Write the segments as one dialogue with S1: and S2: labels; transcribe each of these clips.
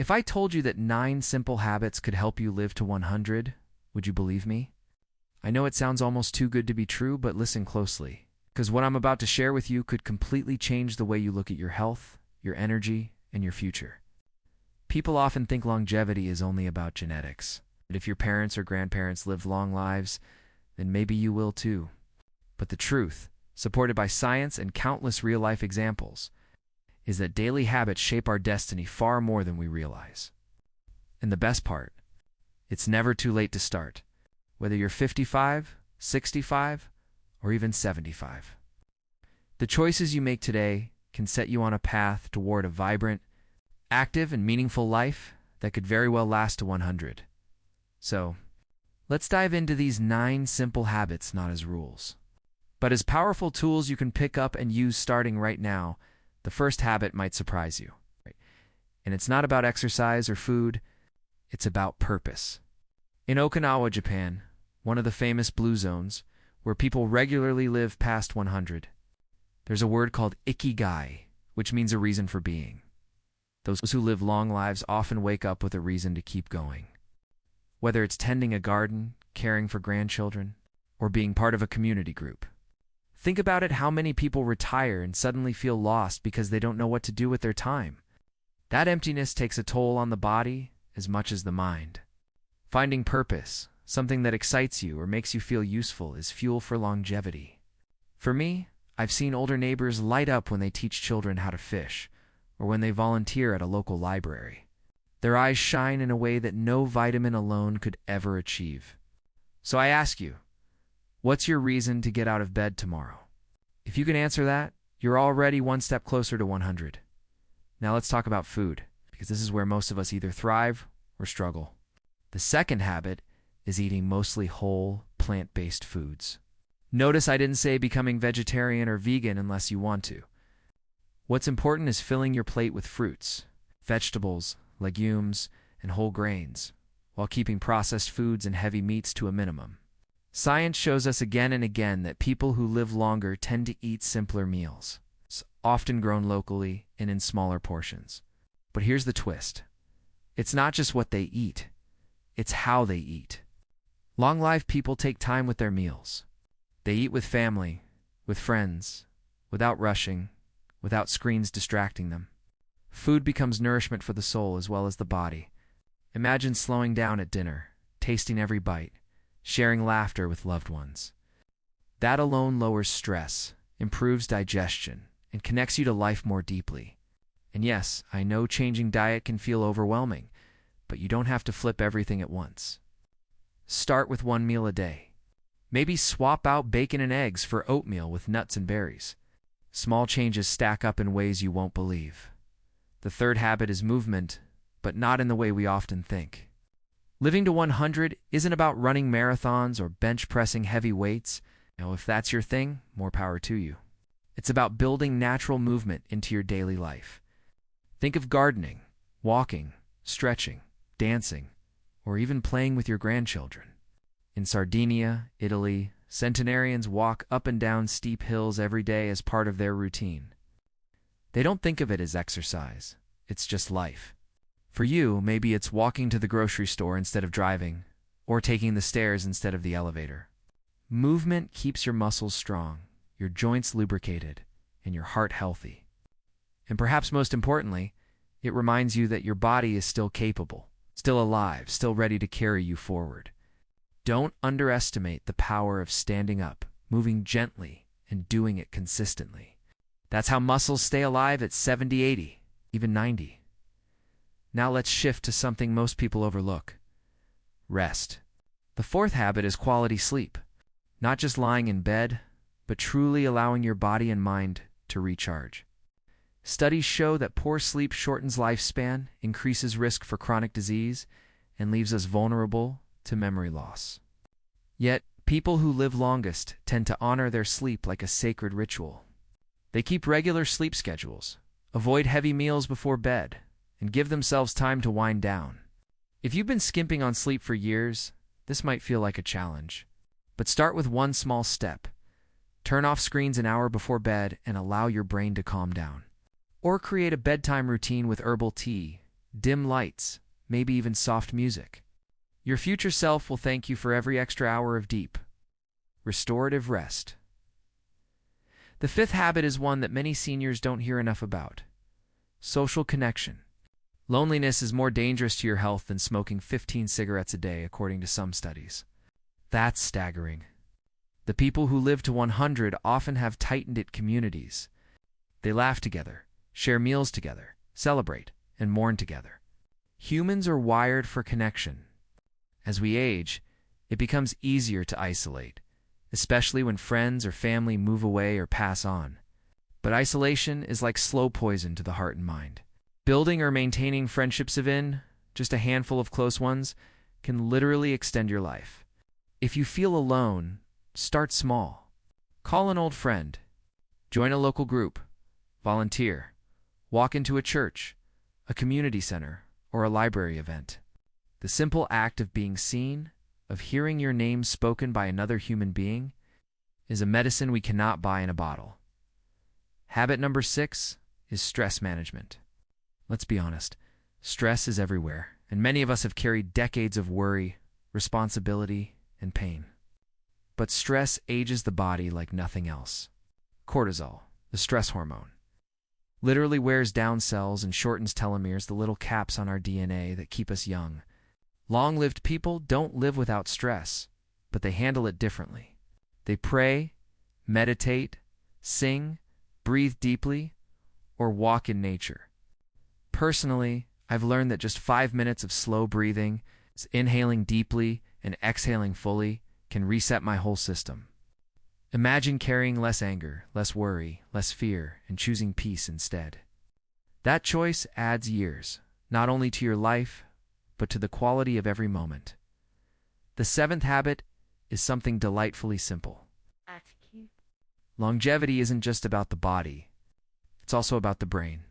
S1: If I told you that 9 simple habits could help you live to 100, would you believe me? I know it sounds almost too good to be true, but listen closely, because what I'm about to share with you could completely change the way you look at your health, your energy, and your future. People often think longevity is only about genetics. But if your parents or grandparents lived long lives, then maybe you will too. But the truth, supported by science and countless real-life examples, is that daily habits shape our destiny far more than we realize. And the best part, it's never too late to start, whether you're 55, 65, or even 75. The choices you make today can set you on a path toward a vibrant, active, and meaningful life that could very well last to 100. So, let's dive into these 9 simple habits not as rules, but as powerful tools you can pick up and use starting right now. The first habit might surprise you. And it's not about exercise or food, it's about purpose. In Okinawa, Japan, one of the famous blue zones, where people regularly live past 100, there's a word called ikigai, which means a reason for being. Those who live long lives often wake up with a reason to keep going. Whether it's tending a garden, caring for grandchildren, or being part of a community group. Think about it, how many people retire and suddenly feel lost because they don't know what to do with their time. That emptiness takes a toll on the body as much as the mind. Finding purpose, something that excites you or makes you feel useful, is fuel for longevity. For me, I've seen older neighbors light up when they teach children how to fish, or when they volunteer at a local library. Their eyes shine in a way that no vitamin alone could ever achieve. So I ask you, what's your reason to get out of bed tomorrow? If you can answer that, you're already one step closer to 100. Now let's talk about food, because this is where most of us either thrive or struggle. The second habit is eating mostly whole, plant-based foods. Notice I didn't say becoming vegetarian or vegan unless you want to. What's important is filling your plate with fruits, vegetables, legumes, and whole grains, while keeping processed foods and heavy meats to a minimum. Science shows us again and again that people who live longer tend to eat simpler meals, often grown locally and in smaller portions. But here's the twist. It's not just what they eat, it's how they eat. Long-life people take time with their meals. They eat with family, with friends, without rushing, without screens distracting them. Food becomes nourishment for the soul as well as the body. Imagine slowing down at dinner, tasting every bite, sharing laughter with loved ones. That alone lowers stress, improves digestion, and connects you to life more deeply. And yes, I know changing diet can feel overwhelming, but you don't have to flip everything at once. Start with 1 meal a day. Maybe swap out bacon and eggs for oatmeal with nuts and berries. Small changes stack up in ways you won't believe. The third habit is movement, but not in the way we often think. Living to 100 isn't about running marathons or bench pressing heavy weights. Now, if that's your thing, more power to you. It's about building natural movement into your daily life. Think of gardening, walking, stretching, dancing, or even playing with your grandchildren. In Sardinia, Italy, centenarians walk up and down steep hills every day as part of their routine. They don't think of it as exercise. It's just life. For you, maybe it's walking to the grocery store instead of driving, or taking the stairs instead of the elevator. Movement keeps your muscles strong, your joints lubricated, and your heart healthy. And perhaps most importantly, it reminds you that your body is still capable, still alive, still ready to carry you forward. Don't underestimate the power of standing up, moving gently, and doing it consistently. That's how muscles stay alive at 70, 80, even 90. Now let's shift to something most people overlook. Rest. The fourth habit is quality sleep. Not just lying in bed, but truly allowing your body and mind to recharge. Studies show that poor sleep shortens lifespan, increases risk for chronic disease, and leaves us vulnerable to memory loss. Yet, people who live longest tend to honor their sleep like a sacred ritual. They keep regular sleep schedules, avoid heavy meals before bed, and give themselves time to wind down. If you've been skimping on sleep for years, this might feel like a challenge. But start with one small step. Turn off screens an hour before bed and allow your brain to calm down. Or create a bedtime routine with herbal tea, dim lights, maybe even soft music. Your future self will thank you for every extra hour of deep, restorative rest. The fifth habit is one that many seniors don't hear enough about: social connection. Loneliness is more dangerous to your health than smoking 15 cigarettes a day, according to some studies. That's staggering. The people who live to 100 often have tight-knit communities. They laugh together, share meals together, celebrate, and mourn together. Humans are wired for connection. As we age, it becomes easier to isolate, especially when friends or family move away or pass on. But isolation is like slow poison to the heart and mind. Building or maintaining friendships within just a handful of close ones can literally extend your life. If you feel alone, start small. Call an old friend, join a local group, volunteer, walk into a church, a community center, or a library event. The simple act of being seen, of hearing your name spoken by another human being, is a medicine we cannot buy in a bottle. Habit number 6 is stress management. Let's be honest, stress is everywhere, and many of us have carried decades of worry, responsibility, and pain. But stress ages the body like nothing else. Cortisol, the stress hormone, literally wears down cells and shortens telomeres, the little caps on our DNA that keep us young. Long-lived people don't live without stress, but they handle it differently. They pray, meditate, sing, breathe deeply, or walk in nature. Personally, I've learned that just 5 minutes of slow breathing, inhaling deeply and exhaling fully, can reset my whole system. Imagine carrying less anger, less worry, less fear, and choosing peace instead. That choice adds years, not only to your life, but to the quality of every moment. The 7th habit is something delightfully simple.
S2: That's cute.
S1: Longevity isn't just about the body, it's also about the brain.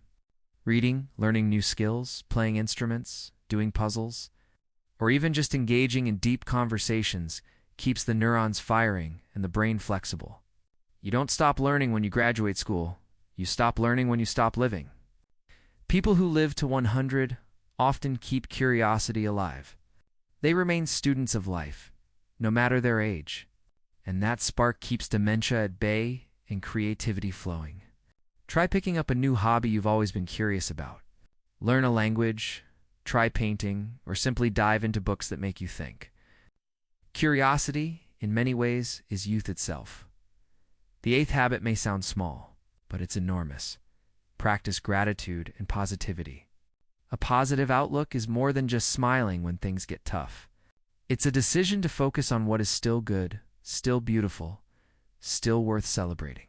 S1: Reading, learning new skills, playing instruments, doing puzzles, or even just engaging in deep conversations keeps the neurons firing and the brain flexible. You don't stop learning when you graduate school. You stop learning when you stop living. People who live to 100 often keep curiosity alive. They remain students of life, no matter their age, and that spark keeps dementia at bay and creativity flowing. Try picking up a new hobby you've always been curious about. Learn a language, try painting, or simply dive into books that make you think. Curiosity, in many ways, is youth itself. The 8th habit may sound small, but it's enormous. Practice gratitude and positivity. A positive outlook is more than just smiling when things get tough. It's a decision to focus on what is still good, still beautiful, still worth celebrating.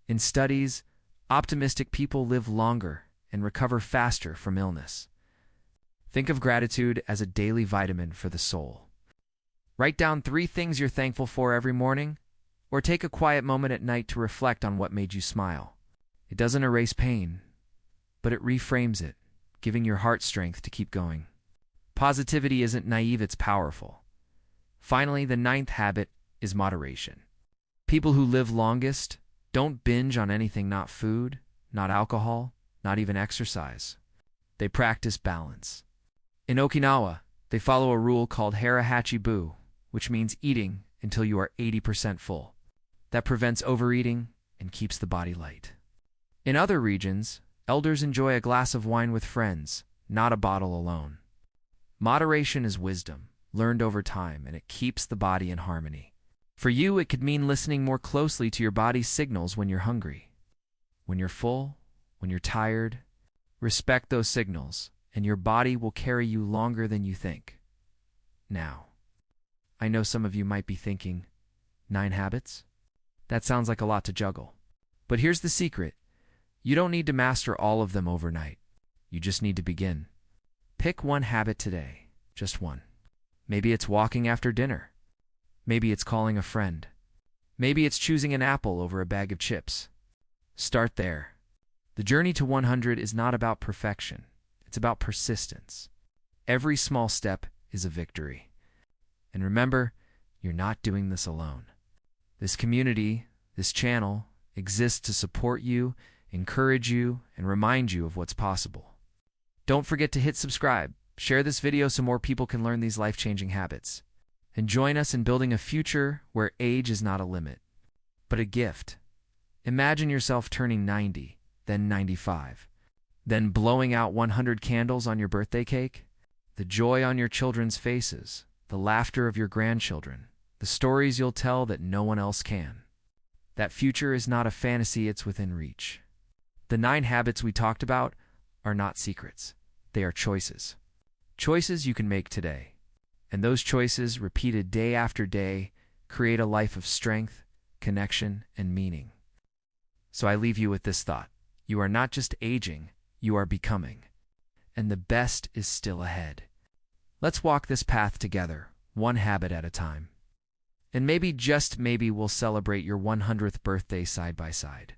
S1: In studies, optimistic people live longer and recover faster from illness. Think of gratitude as a daily vitamin for the soul. Write down 3 things you're thankful for every morning, or take a quiet moment at night to reflect on what made you smile. It doesn't erase pain, but it reframes it, giving your heart strength to keep going. Positivity isn't naive, it's powerful. Finally, the 9th habit is moderation. People who live longest don't binge on anything, not food, not alcohol, not even exercise. They practice balance. In Okinawa, they follow a rule called Hara Hachi-Bu, which means eating until you are 80% full. That prevents overeating and keeps the body light. In other regions, elders enjoy a glass of wine with friends, not a bottle alone. Moderation is wisdom, learned over time, and it keeps the body in harmony. For you, it could mean listening more closely to your body's signals when you're hungry. When you're full, when you're tired, respect those signals, and your body will carry you longer than you think. Now, I know some of you might be thinking, 9 habits? That sounds like a lot to juggle. But here's the secret. You don't need to master all of them overnight. You just need to begin. Pick one habit today, just one. Maybe it's walking after dinner. Maybe it's calling a friend. Maybe it's choosing an apple over a bag of chips. Start there. The journey to 100 is not about perfection. It's about persistence. Every small step is a victory. And remember, you're not doing this alone. This community, this channel, exists to support you, encourage you, and remind you of what's possible. Don't forget to hit subscribe. Share this video so more people can learn these life-changing habits. And join us in building a future where age is not a limit, but a gift. Imagine yourself turning 90, then 95, then blowing out 100 candles on your birthday cake. The joy on your children's faces, the laughter of your grandchildren, the stories you'll tell that no one else can. That future is not a fantasy, it's within reach. The 9 habits we talked about are not secrets. They are choices. Choices you can make today. And those choices, repeated day after day, create a life of strength, connection, and meaning. So I leave you with this thought. You are not just aging, you are becoming. And the best is still ahead. Let's walk this path together, one habit at a time. And maybe, just maybe, we'll celebrate your 100th birthday side by side.